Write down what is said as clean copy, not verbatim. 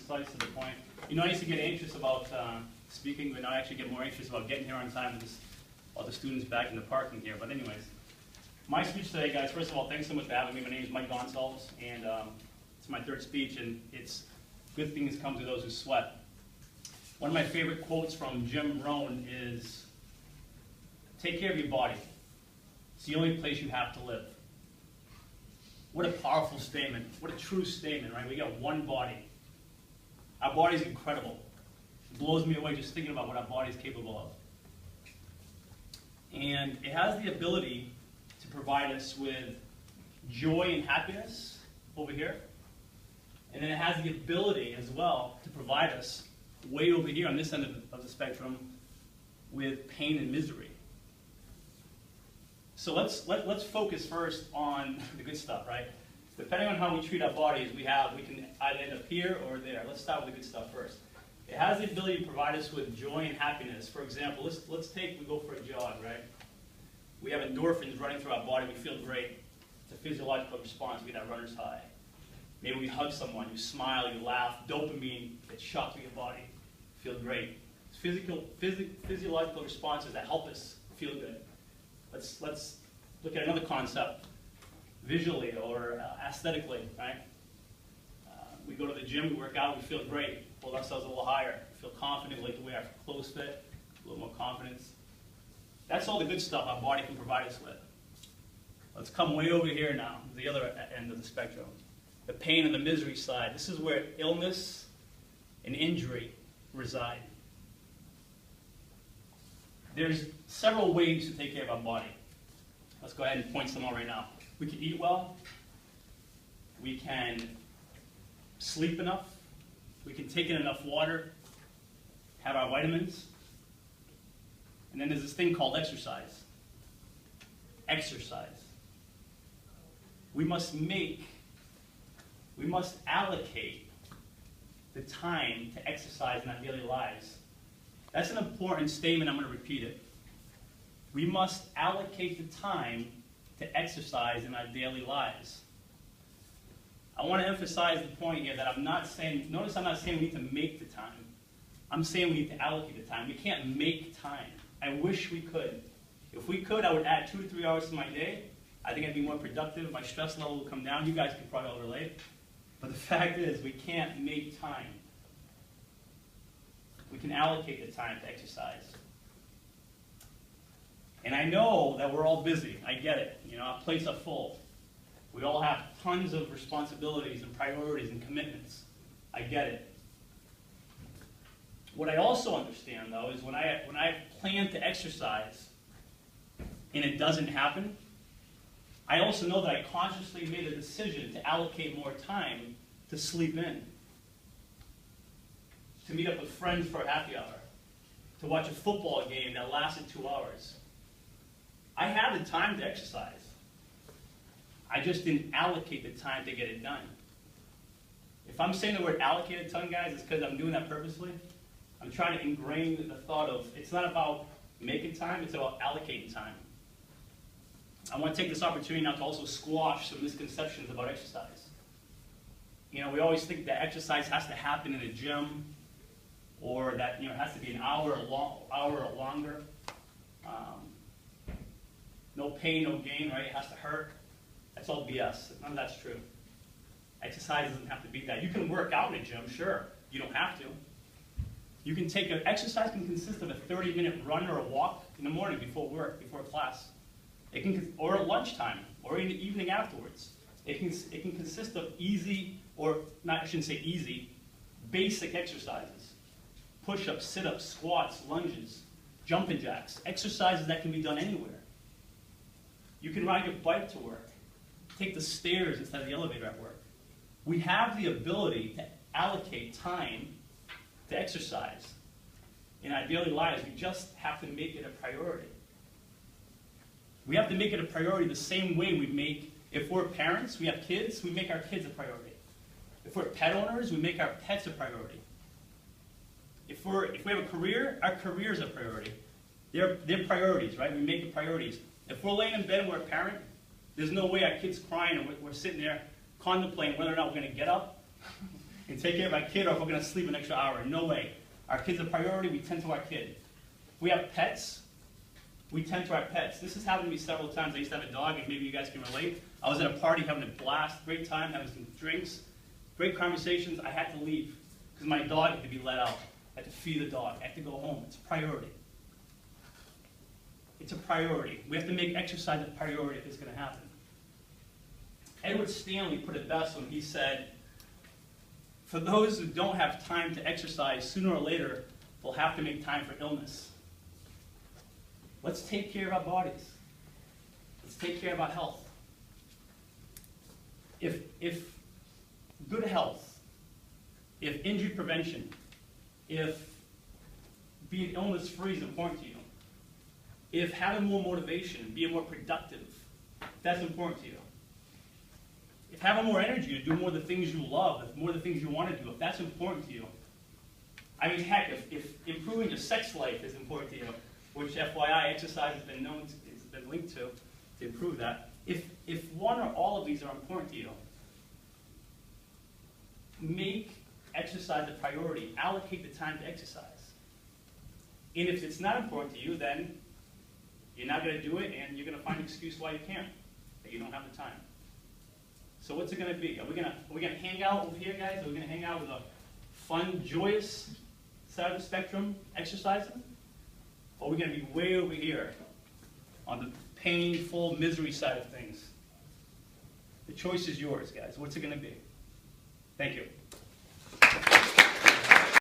concise to the point. You know, I used to get anxious about speaking, but now I actually get more anxious about getting here on time with all the students back in the parking here. But anyways, my speech today, guys, first of all, thanks so much for having me. My name is Mike Gonsalves, and it's my third speech, and it's good things come to those who sweat. One of my favorite quotes from Jim Rohn is, take care of your body. It's the only place you have to live. What a powerful statement. What a true statement, right? We got one body. Our body's incredible. It blows me away just thinking about what our body's capable of. And it has the ability to provide us with joy and happiness over here. And then it has the ability as well to provide us way over here on this end of the spectrum with pain and misery. So let's focus first on the good stuff, right? Depending on how we treat our bodies, we can either end up here or there. Let's start with the good stuff first. It has the ability to provide us with joy and happiness. For example, we go for a jog, right? We have endorphins running through our body. We feel great. It's a physiological response. We get that runner's high. Maybe we hug someone. You smile. You laugh. Dopamine gets shot through your body. Feel great. It's physiological responses that help us feel good. Let's look at another concept, visually or aesthetically, right? We go to the gym, we work out, we feel great, hold ourselves a little higher, feel confident, we like the way our clothes fit, a little more confidence. That's all the good stuff our body can provide us with. Let's come way over here now, the other end of the spectrum. The pain and the misery side. This is where illness and injury reside. There's several ways to take care of our body. Let's go ahead and point some out right now. We can eat well. We can sleep enough. We can take in enough water, have our vitamins. And then there's this thing called exercise. Exercise. We must allocate the time to exercise in our daily lives. That's an important statement. I'm going to repeat it. We must allocate the time to exercise in our daily lives. I want to emphasize the point here that I'm not saying, notice I'm not saying we need to make the time. I'm saying we need to allocate the time. We can't make time. I wish we could. If we could, I would add 2 to 3 hours to my day. I think I'd be more productive. My stress level will come down. You guys can probably all relate. But the fact is, we can't make time. We can allocate the time to exercise. And I know that we're all busy. I get it. You know, our plates are full. We all have tons of responsibilities and priorities and commitments. I get it. What I also understand, though, is when I plan to exercise and it doesn't happen, I also know that I consciously made a decision to allocate more time to sleep in, to meet up with friends for a happy hour, to watch a football game that lasted 2 hours. I had the time to exercise. I just didn't allocate the time to get it done. If I'm saying the word allocate a ton, guys, it's because I'm doing that purposely. I'm trying to ingrain the thought of it's not about making time, it's about allocating time. I want to take this opportunity now to also squash some misconceptions about exercise. You know, we always think that exercise has to happen in a gym, or that it has to be an hour or longer. No pain, no gain, right? It has to hurt. That's all BS. None of that's true. Exercise doesn't have to be that. You can work out in a gym, sure. You don't have to. You can take exercise can consist of a 30-minute run or a walk in the morning before work, before class. Or at lunchtime, or in the evening afterwards. It can consist of easy, or not, I shouldn't say easy, basic exercises. Push-ups, sit-ups, squats, lunges, jumping jacks. Exercises that can be done anywhere. You can ride your bike to work. Take the stairs instead of the elevator at work. We have the ability to allocate time to exercise in our daily lives. We just have to make it a priority. We have to make it a priority the same way we make, if we're parents, we have kids, we make our kids a priority. If we're pet owners, we make our pets a priority. If we have a career, our career is a priority. They're priorities, right? We make the priorities. If we're laying in bed and we're a parent, there's no way our kid's crying and we're sitting there contemplating whether or not we're going to get up and take care of our kid, or if we're going to sleep an extra hour. No way. Our kid's a priority. We tend to our kid. If we have pets, we tend to our pets. This has happened to me several times. I used to have a dog, and maybe you guys can relate. I was at a party having a blast, great time, having some drinks, great conversations. I had to leave because my dog had to be let out. I had to feed the dog. I had to go home. It's a priority. It's a priority. We have to make exercise a priority if it's going to happen. Edward Stanley put it best when he said, for those who don't have time to exercise, sooner or later, they'll have to make time for illness. Let's take care of our bodies. Let's take care of our health. If good health, if injury prevention, if being illness-free is important to you, if having more motivation, being more productive, that's important to you. If having more energy to do more of the things you love, if more of the things you want to do, if that's important to you. I mean, heck, if improving your sex life is important to you, which FYI, exercise has been linked to improve that. If one or all of these are important to you, make exercise a priority. Allocate the time to exercise. And if it's not important to you, then you're not going to do it, and you're going to find an excuse why you can't, that you don't have the time. So what's it going to be? Are we going to hang out over here, guys? Are we going to hang out with a fun, joyous side of the spectrum, exercising? Or are we going to be way over here on the painful, misery side of things? The choice is yours, guys. What's it going to be? Thank you.